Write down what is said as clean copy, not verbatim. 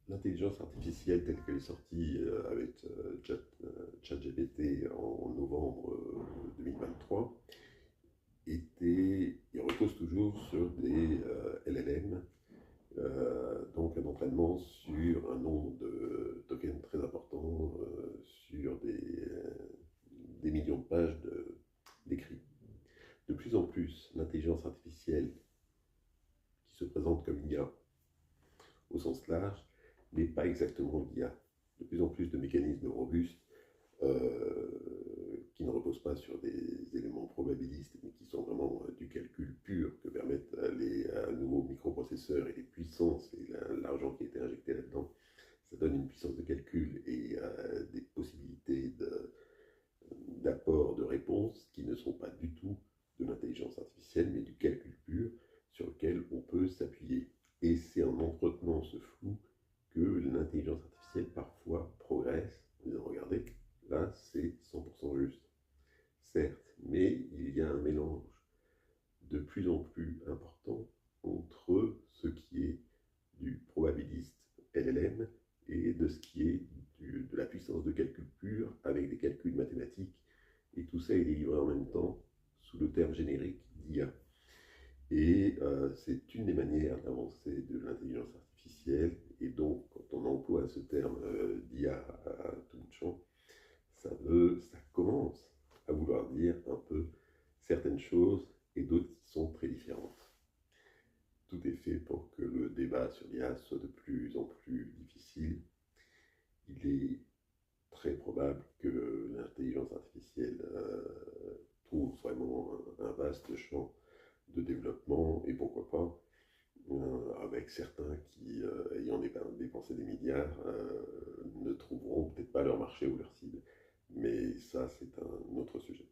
L'intelligence artificielle telle qu'elle est sortie avec ChatGPT en novembre 2023 il repose toujours sur des LLM, donc un entraînement sur un nombre de tokens très important, sur des millions de pages d'écrits. De plus en plus, l'intelligence artificielle qui se présente comme l'IA au sens large n'est pas exactement l'IA. De plus en plus de mécanismes robustes qui ne reposent pas sur des éléments probabilistes, mais qui sont vraiment du calcul pur que permettent les nouveaux microprocesseurs et les puissances et l'argent qui a été injecté là-dedans. Ça donne une puissance de calcul et des possibilités d'apport de réponses qui ne sont pas du tout de l'intelligence artificielle, mais du calcul pur sur lequel on peut s'appuyer. Et c'est en entretenant ce flou que l'intelligence artificielle parfois progresse en disant regardez, là c'est 100% juste. Certes, mais il y a un mélange de plus en plus important entre ce qui est du probabiliste LLM et de ce qui est de la puissance de calcul pur avec des calculs mathématiques. Et tout ça est livré en même temps sous le terme générique d'IA. Et c'est une des manières d'avancer de l'intelligence artificielle. Et donc, quand on emploie ce terme d'IA à tout bout de champ, ça commence à vouloir dire un peu certaines choses et d'autres qui sont très différentes. Tout est fait pour que le débat sur l'IA soit de plus en plus difficile. Il est très probable que l'intelligence artificielle trouve vraiment un vaste champ de développement et pourquoi pas avec certains qui, ayant dépensé des milliards, ne trouveront peut-être pas leur marché ou leur cible. Mais ça, c'est un autre sujet.